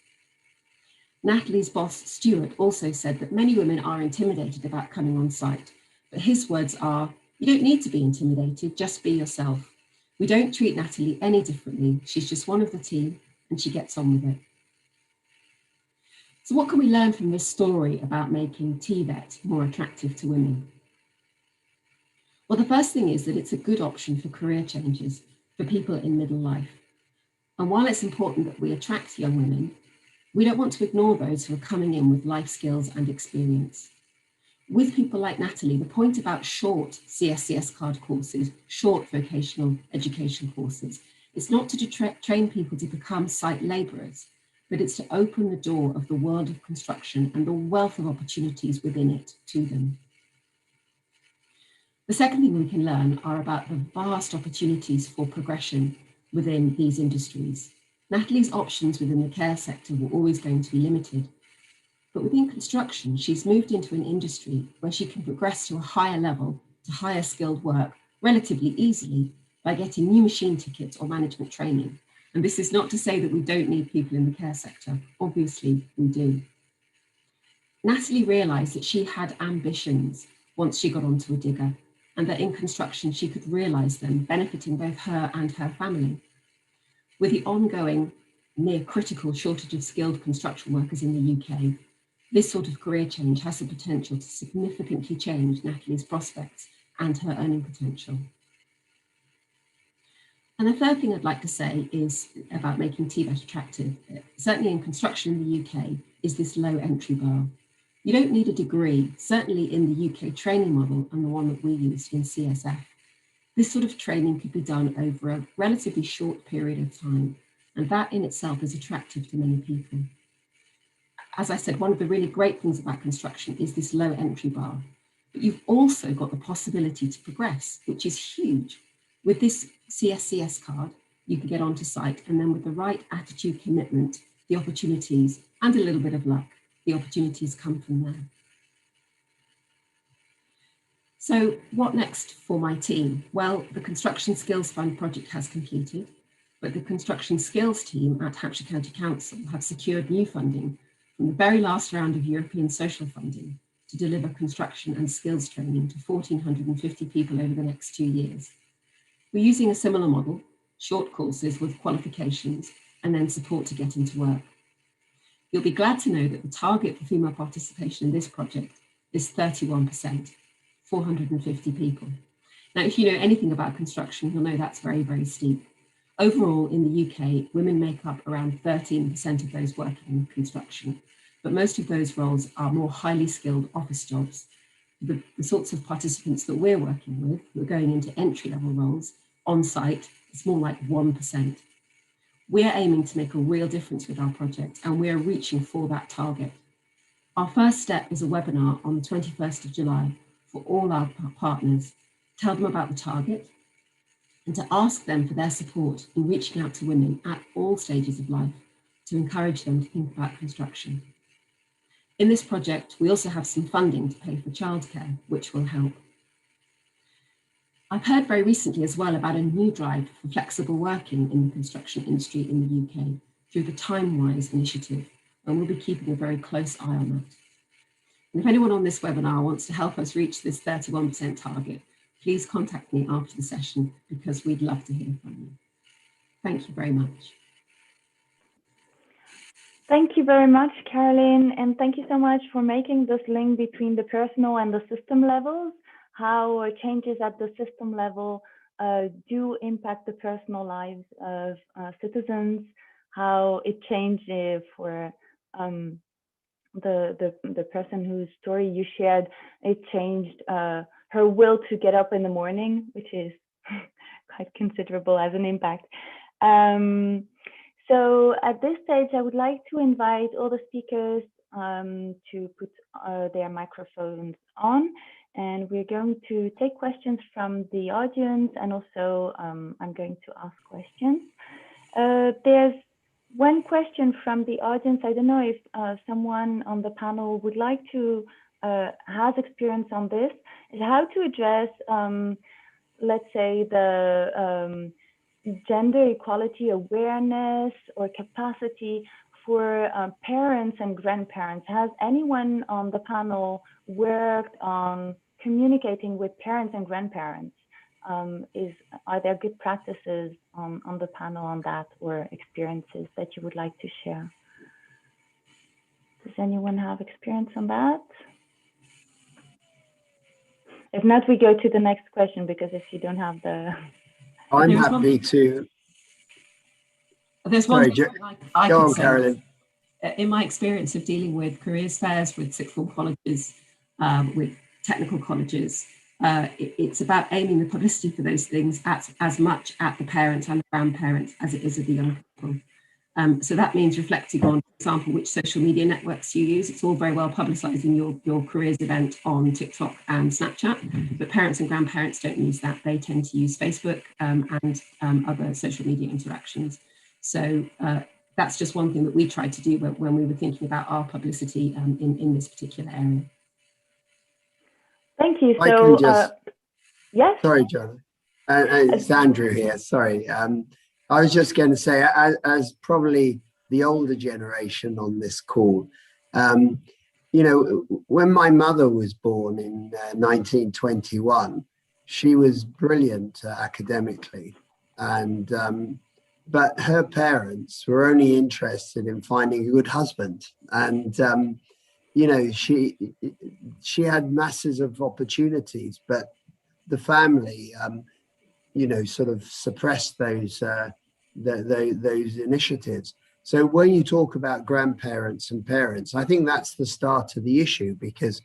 Natalie's boss, Stuart, also said that many women are intimidated about coming on site, but his words are, you don't need to be intimidated, just be yourself. We don't treat Natalie any differently. She's just one of the team and she gets on with it. So what can we learn from this story about making TVET more attractive to women? Well, the first thing is that it's a good option for career changes for people in middle life. And while it's important that we attract young women, we don't want to ignore those who are coming in with life skills and experience. With people like Natalie, the point about short CSCS card courses, short vocational education courses, is not to train people to become site labourers, but it's to open the door of the world of construction and the wealth of opportunities within it to them. The second thing we can learn are about the vast opportunities for progression within these industries. Natalie's options within the care sector were always going to be limited, But within construction, she's moved into an industry where she can progress to a higher level, to higher skilled work relatively easily by getting new machine tickets or management training. And this is not to say that we don't need people in the care sector. Obviously, we do. Natalie realised that she had ambitions once she got onto a digger, and that in construction she could realise them, benefiting both her and her family. With the ongoing near critical shortage of skilled construction workers in the UK, this sort of career change has the potential to significantly change Natalie's prospects and her earning potential. And the third thing I'd like to say is about making TVET attractive, certainly in construction in the UK, is this low entry bar. You don't need a degree, certainly in the UK training model and the one that we used in CSF. This sort of training could be done over a relatively short period of time, and that in itself is attractive to many people. As I said, one of the really great things about construction is this low entry bar, but you've also got the possibility to progress, which is huge. With this CSCS card, you can get onto site, and then with the right attitude, commitment, the opportunities, and a little bit of luck, the opportunities come from there. So what next for my team? Well, the Construction Skills Fund project has completed, but the Construction Skills team at Hampshire County Council have secured new funding from the very last round of European social funding to deliver construction and skills training to 1,450 people over the next 2 years. We're using a similar model, short courses with qualifications and then support to get into work. You'll be glad to know that the target for female participation in this project is 31%, 450 people. Now, if you know anything about construction, you'll know that's very, very steep. Overall, in the UK, women make up around 13% of those working in construction, but most of those roles are more highly skilled office jobs. The sorts of participants that we're working with, who are going into entry-level roles on site, it's more like 1%. We're aiming to make a real difference with our project, and we're reaching for that target. Our first step is a webinar on the 21st of July for all our partners, tell them about the target, and to ask them for their support in reaching out to women at all stages of life to encourage them to think about construction. In this project, we also have some funding to pay for childcare, which will help. I've heard very recently as well about a new drive for flexible working in the construction industry in the UK through the TimeWise initiative, and we'll be keeping a very close eye on that. And if anyone on this webinar wants to help us reach this 31% target, please contact me after the session because we'd love to hear from you. Thank you very much. Thank you very much, Carolyn, and thank you so much for making this link between the personal and the system levels, how changes at the system level do impact the personal lives of citizens, how it changed for the person whose story you shared. It changed her will to get up in the morning, which is quite considerable as an impact. So at this stage, I would like to invite all the speakers to put their microphones on, and we're going to take questions from the audience, and also I'm going to ask questions. There's one question from the audience. I don't know if someone on the panel would like to has experience on this, is how to address, let's say, the gender equality awareness or capacity for parents and grandparents. Has anyone on the panel worked on communicating with parents and grandparents? Are there good practices on the panel on that, or experiences that you would like to share? Does anyone have experience on that? If not, we go to the next question, because if you don't have the... I'm happy to... There's one Sorry, I go can on, say. Carolyn. In my experience of dealing with careers fairs, with sixth form colleges, with technical colleges, it's about aiming the publicity for those things as much at the parents and the grandparents as it is at the young people. So that means reflecting on, for example, which social media networks you use. It's all very well publicising your careers event on TikTok and Snapchat, but parents and grandparents don't use that. They tend to use Facebook and other social media interactions. So that's just one thing that we tried to do when we were thinking about our publicity in this particular area. Thank you. I So, can just, yes. sorry, John. It's Andrew here. Sorry. I was just going to say, as probably the older generation on this call, you know, when my mother was born in 1921, she was brilliant academically, and but her parents were only interested in finding a good husband, and you know, she had masses of opportunities, but the family, you know, sort of suppressed those initiatives. So when you talk about grandparents and parents, I think that's the start of the issue, because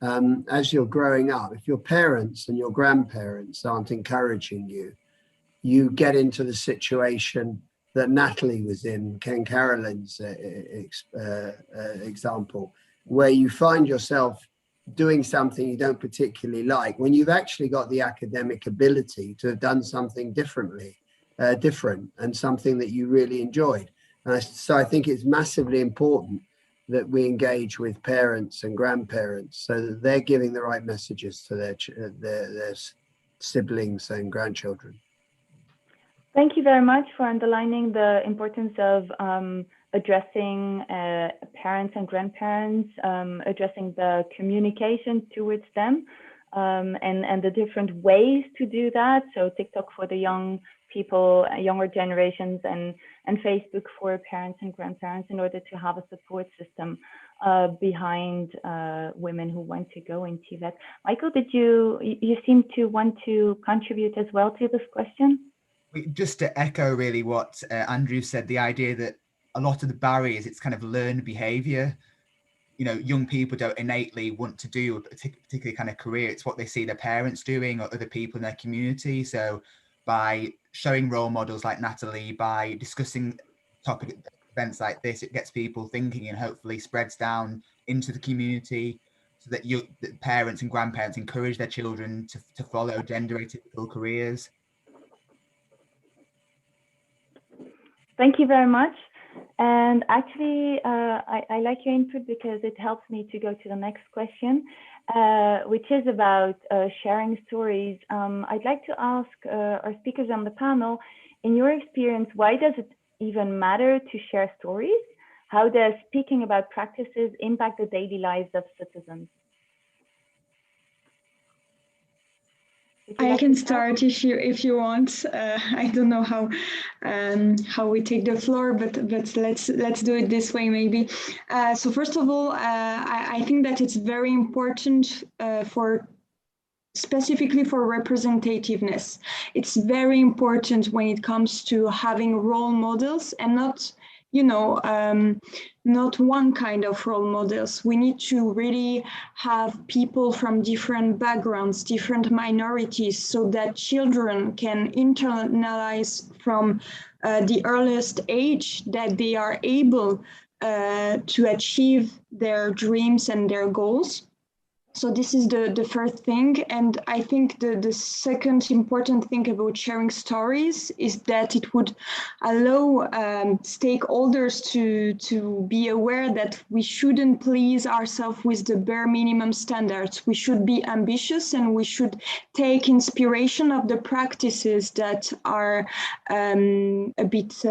as you're growing up, if your parents and your grandparents aren't encouraging you, you get into the situation that Natalie was in, Carolyn's example, where you find yourself doing something you don't particularly like when you've actually got the academic ability to have done something different, and something that you really enjoyed. So I think it's massively important that we engage with parents and grandparents so that they're giving the right messages to their siblings and grandchildren. Thank you very much for underlining the importance of addressing parents and grandparents, addressing the communication towards them, and the different ways to do that. So TikTok for the young people, younger generations, and Facebook for parents and grandparents, in order to have a support system behind women who want to go in TVET. Michael, did you seem to want to contribute as well to this question? Just to echo really what Andrew said, the idea that a lot of the barriers, it's kind of learned behavior. You know, young people don't innately want to do a particular kind of career. It's what they see their parents doing or other people in their community. So by showing role models like Natalie, by discussing topic events like this, it gets people thinking and hopefully spreads down into the community, so that that parents and grandparents encourage their children to follow gender atypical careers. Thank you very much. And actually, I like your input because it helps me to go to the next question, which is about sharing stories. I'd like to ask our speakers on the panel, in your experience, why does it even matter to share stories? How does speaking about practices impact the daily lives of citizens? I can start if you want. I don't know how we take the floor, but let's do it this way maybe. So first of all, I think that it's very important specifically for representativeness. It's very important when it comes to having role models, and not, you know, not one kind of role models. We need to really have people from different backgrounds, different minorities, so that children can internalize from the earliest age that they are able to achieve their dreams and their goals. So this is the first thing. And I think the second important thing about sharing stories is that it would allow stakeholders to be aware that we shouldn't please ourselves with the bare minimum standards. We should be ambitious, and we should take inspiration of the practices that are a bit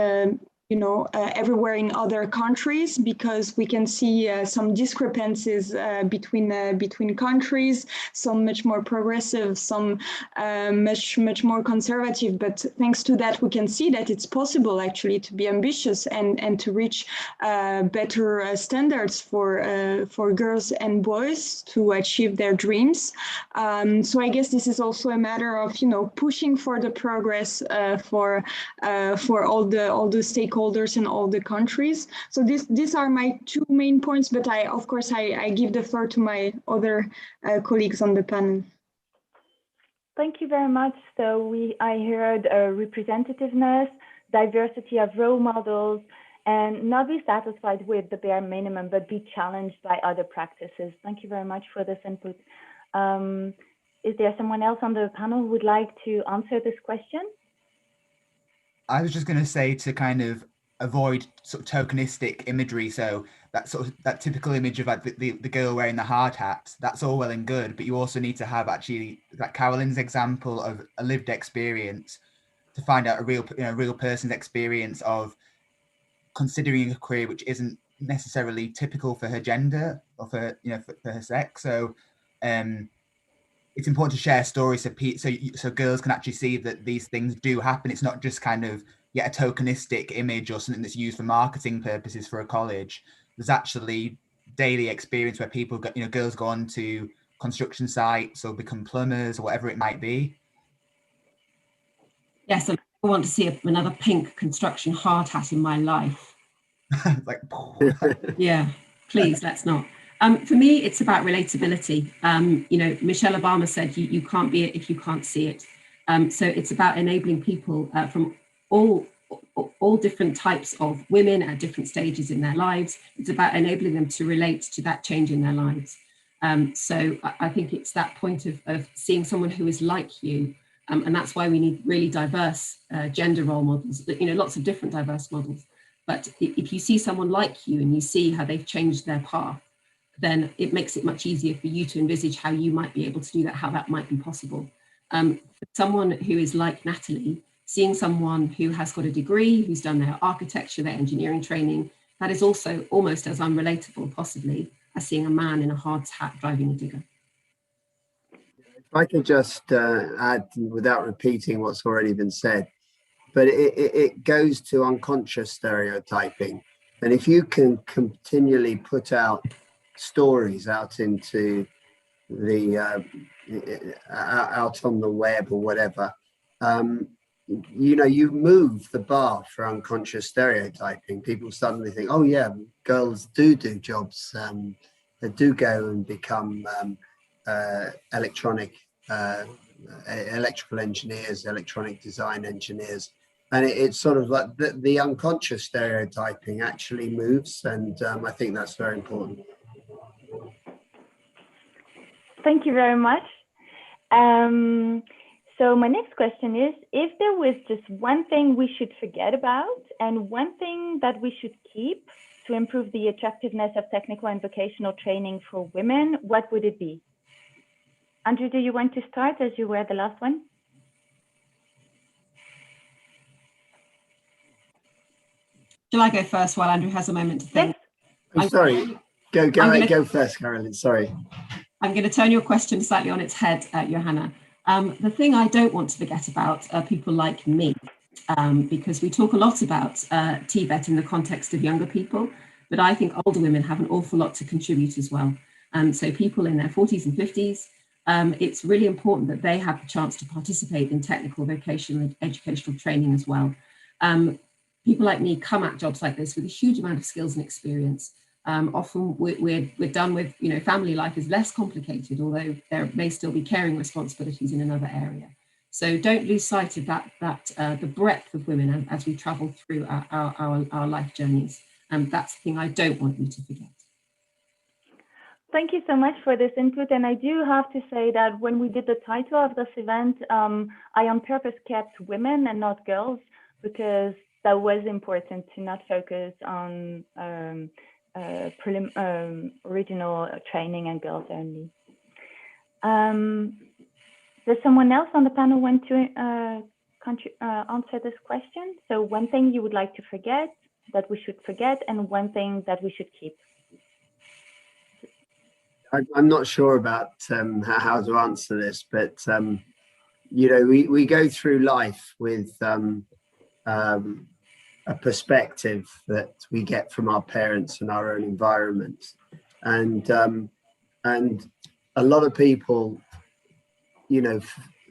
everywhere in other countries, because we can see some discrepancies between countries, some much more progressive, some much more conservative. But thanks to that, we can see that it's possible actually to be ambitious and to reach better standards for girls and boys to achieve their dreams. So I guess this is also a matter of pushing for the progress for all the stakeholders in all the countries. So these are my two main points, but of course I give the floor to my other colleagues on the panel. Thank you very much. So I heard representativeness, diversity of role models, and not be satisfied with the bare minimum, but be challenged by other practices. Thank you very much for this input. Is there someone else on the panel who would like to answer this question? I was just going to say, to kind of avoid sort of tokenistic imagery. So that typical image of like the girl wearing the hard hat, that's all well and good, but you also need to have actually like Carolyn's example of a lived experience to find out a real person's experience of considering a career which isn't necessarily typical for her gender or for her sex. So it's important to share stories so girls can actually see that these things do happen. It's not just kind of a tokenistic image or something that's used for marketing purposes for a college. There's actually daily experience where people go, girls go on to construction sites or become plumbers or whatever it might be. Yes, I want to see another pink construction hard hat in my life. Like, yeah, please, let's not. For me, it's about relatability. Michelle Obama said, you can't be it if you can't see it. So it's about enabling people from all different types of women at different stages in their lives. It's about enabling them to relate to that change in their lives. So I think it's that point of seeing someone who is like you. And that's why we need really diverse gender role models, lots of different diverse models. But if you see someone like you and you see how they've changed their path, then it makes it much easier for you to envisage how you might be able to do that, how that might be possible. For someone who is like Natalie, seeing someone who has got a degree, who's done their architecture, their engineering training, that is also almost as unrelatable, possibly, as seeing a man in a hard hat driving a digger. If I could just add, without repeating what's already been said, but it goes to unconscious stereotyping. And if you can continually put out stories out into the out on the web or whatever, you move the bar for unconscious stereotyping. People suddenly think, oh yeah, girls do jobs, they do go and become electrical engineers, electronic design engineers. And it's sort of like the unconscious stereotyping actually moves. And I think that's very important. Thank you very much. So my next question is, if there was just one thing we should forget about and one thing that we should keep to improve the attractiveness of technical and vocational training for women, what would it be? Andrew, do you want to start as you were the last one? Shall I go first while Andrew has a moment to think? Yes. Sorry, go first, Carolyn, sorry. I'm going to turn your question slightly on its head, Johanna. The thing I don't want to forget about are people like me, because we talk a lot about TVET in the context of younger people, but I think older women have an awful lot to contribute as well. So people in their 40s and 50s, it's really important that they have the chance to participate in technical, vocational, and educational training as well. People like me come at jobs like this with a huge amount of skills and experience. Often we're done with, family life is less complicated, although there may still be caring responsibilities in another area. So don't lose sight of the breadth of women as we travel through our life journeys. That's the thing I don't want you to forget. Thank you so much for this input. And I do have to say that when we did the title of this event, I on purpose kept women and not girls, because that was important to not focus on original training and girls only. Does someone else on the panel want to answer this question? So one thing you would like to forget, that we should forget, and one thing that we should keep. I'm not sure about how to answer this, but we go through life with a perspective that we get from our parents and our own environment, and a lot of people,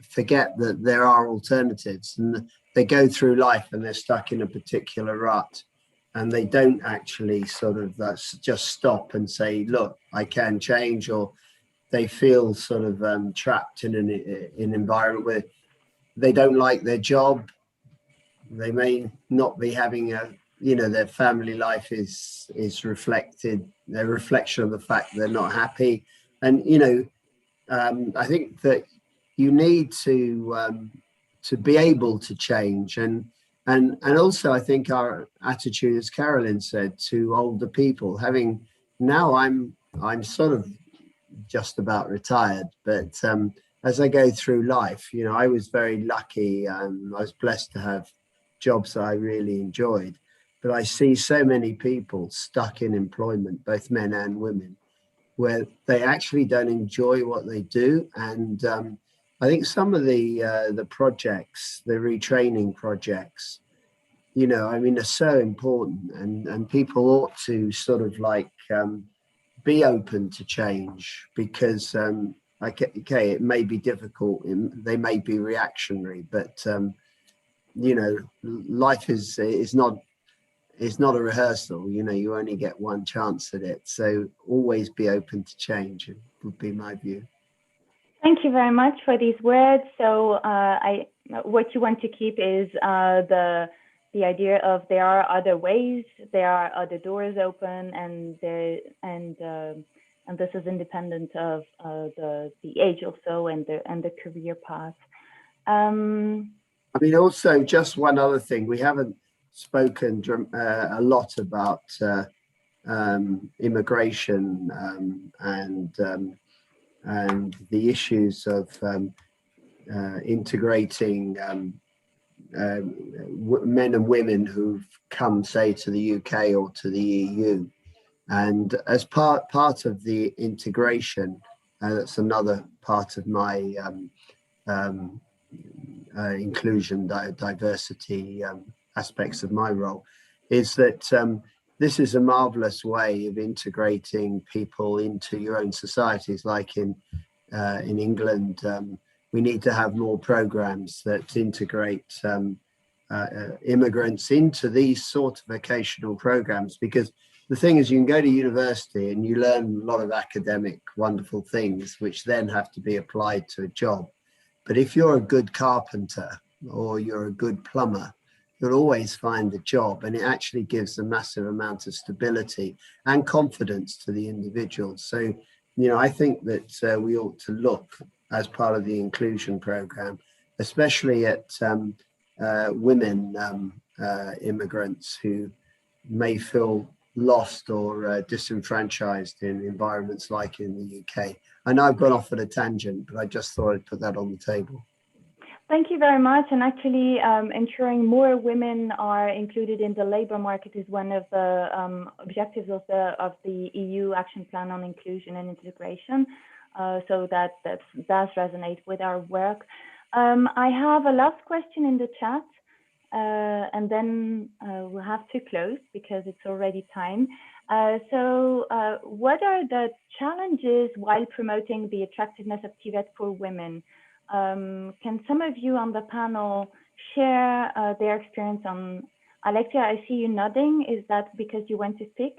forget that there are alternatives, and they go through life and they're stuck in a particular rut, and they don't actually sort of just stop and say, look, I can change, or they feel sort of trapped in an environment where they don't like their job. They may not be having their family life is reflected, their reflection of the fact they're not happy. And, I think that you need to be able to change. And And also, I think our attitude, as Carolyn said, to older people, now I'm sort of just about retired, but as I go through life, I was very lucky. I was blessed to have jobs that I really enjoyed, but I see so many people stuck in employment, both men and women, where they actually don't enjoy what they do. And I think some of the projects, the retraining projects, are so important, and people ought to sort of like be open to change, because okay, it may be difficult, they may be reactionary, but life is not a rehearsal. You only get one chance at it, so always be open to change would be my view. Thank you very much for these words. So what you want to keep is the idea of there are other ways, there are other doors open, and this is independent of the age also, and the career path. Also, just one other thing, we haven't spoken a lot about immigration and the issues of integrating men and women who've come, say, to the UK or to the EU. And as part of the integration, that's another part of my inclusion, diversity aspects of my role, is that this is a marvelous way of integrating people into your own societies. Like in England, we need to have more programs that integrate immigrants into these sort of vocational programs, because the thing is, you can go to university and you learn a lot of academic wonderful things which then have to be applied to a job. But if you're a good carpenter or you're a good plumber, you'll always find a job, and it actually gives a massive amount of stability and confidence to the individual. So, I think that we ought to look, as part of the inclusion program, especially at women immigrants who may feel lost or disenfranchised in environments like in the UK. I know I've gone off at a tangent, but I just thought I'd put that on the table. Thank you very much. And actually, ensuring more women are included in the labour market is one of the objectives of the EU Action Plan on Inclusion and Integration. So that does resonate with our work. I have a last question in the chat, and then we'll have to close because it's already time. So what are the challenges while promoting the attractiveness of TVET for women? Can some of you on the panel share their experience on? Alexia, I see you nodding. Is that because you want to speak?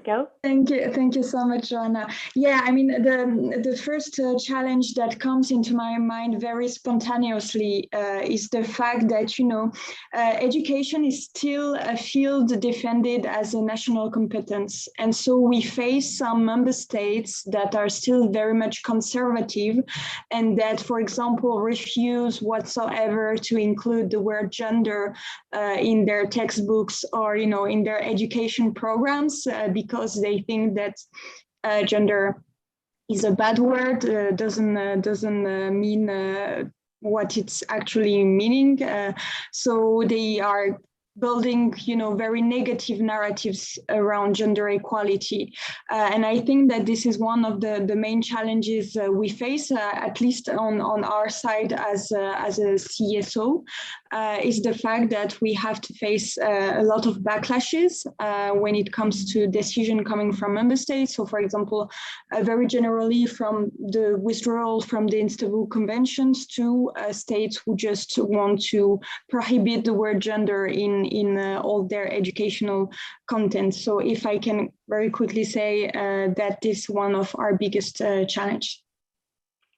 Go. Thank you so much, Joanna. Yeah, the first challenge that comes into my mind very spontaneously is the fact that education is still a field defended as a national competence, and so we face some member states that are still very much conservative, and that, for example, refuse whatsoever to include the word gender in their textbooks or in their education programs. Because they think that gender is a bad word, doesn't mean what it's actually meaning. So they are building, very negative narratives around gender equality. And I think that this is one of the main challenges we face, at least on our side as a CSO, is the fact that we have to face a lot of backlashes when it comes to decision coming from member states. So, for example, very generally from the withdrawal from the Istanbul Conventions to states who just want to prohibit the word gender in all their educational content. So if I can very quickly say that this is one of our biggest challenge.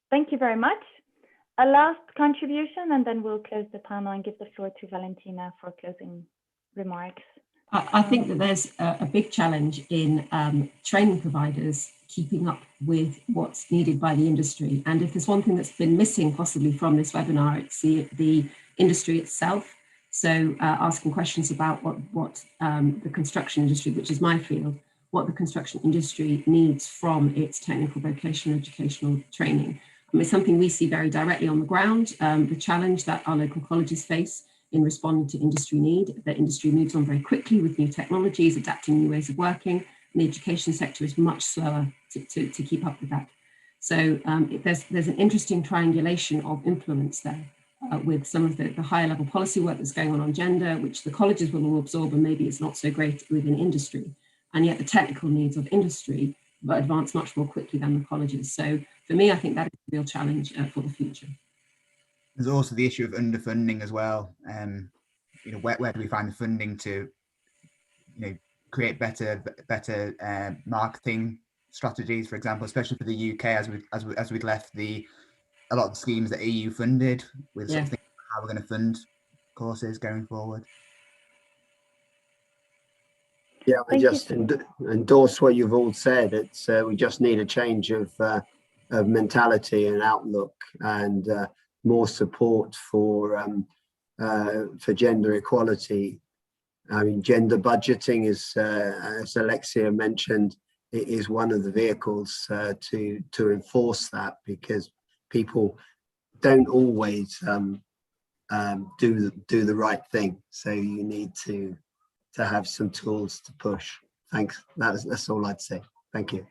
Thank you very much. A last contribution, and then we'll close the panel and give the floor to Valentina for closing remarks. I think that there's a big challenge in training providers keeping up with what's needed by the industry. And if there's one thing that's been missing possibly from this webinar, it's the industry itself. So asking questions about what the construction industry, which is my field, what the construction industry needs from its technical vocational educational training. It's something we see very directly on the ground, the challenge that our local colleges face in responding to industry need. The industry moves on very quickly with new technologies, adapting new ways of working, and the education sector is much slower to keep up with that. So there's an interesting triangulation of influence there with some of the higher level policy work that's going on gender, which the colleges will all absorb, and maybe it's not so great within industry. And yet the technical needs of industry but advance much more quickly than the colleges. So for me, I think that is a real challenge for the future. There's also the issue of underfunding as well. Where do we find the funding to, create better marketing strategies, for example, especially for the UK, as we'd left a lot of the schemes that EU funded, with sort of thinking about how we're going to fund courses going forward. Yeah, I just endorse what you've all said. It's we just need a change of mentality and outlook, and more support for gender equality. I mean, gender budgeting is, as Alexia mentioned, it is one of the vehicles to enforce that, because people don't always do the right thing. So you need to have some tools to push. Thanks. That's all I'd say. Thank you.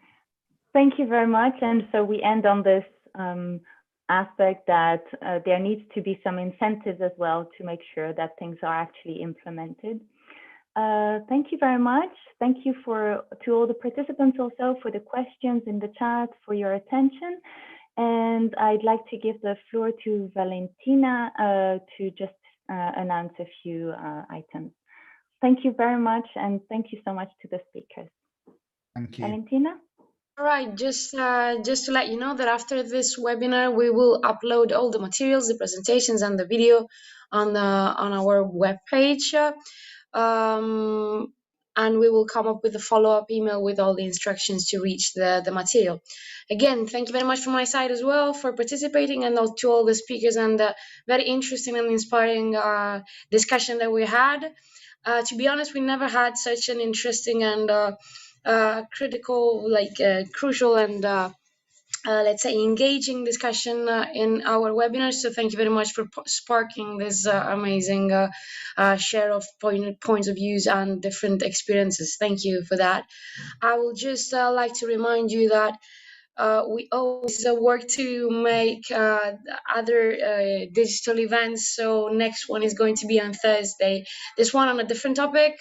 Thank you very much. And so we end on this aspect that there needs to be some incentives as well to make sure that things are actually implemented. Thank you very much. Thank you to all the participants also for the questions in the chat, for your attention. And I'd like to give the floor to Valentina to just announce a few items. Thank you very much, and thank you so much to the speakers. Thank you. Valentina? All right, just to let you know that after this webinar, we will upload all the materials, the presentations, and the video on our webpage. And we will come up with a follow-up email with all the instructions to reach the material. Again, thank you very much from my side as well for participating, and to all the speakers and the very interesting and inspiring discussion that we had. To be honest, we never had such an interesting and critical, crucial and let's say engaging discussion in our webinars. So thank you very much for sparking this amazing share of points of views and different experiences. Thank you for that. I will just like to remind you that we always work to make other digital events. So next one is going to be on Thursday. This one on a different topic,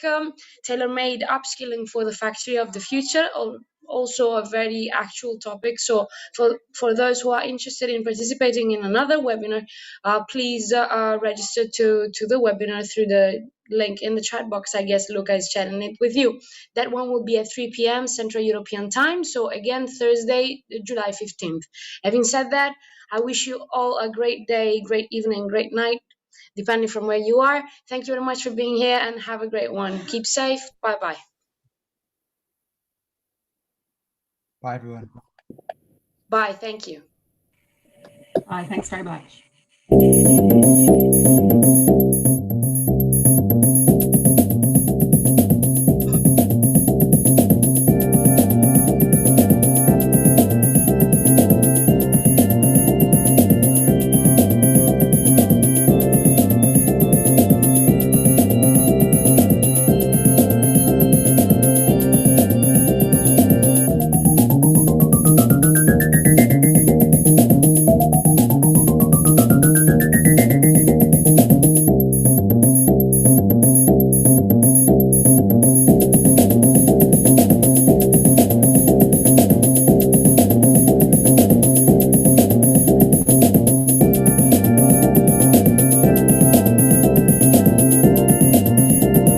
tailor-made upskilling for the factory of the future. Also a very actual topic. So for those who are interested in participating in another webinar, please register to the webinar through the link in the chat box. I guess Luca is chatting it with you. That one will be at 3 p.m. Central European time. So again, Thursday, July 15th. Having said that, I wish you all a great day, great evening, great night, depending from where you are. Thank you very much for being here, and have a great one. Keep safe. Bye-bye. Bye, everyone. Bye. Thank you. Bye. Thanks very much.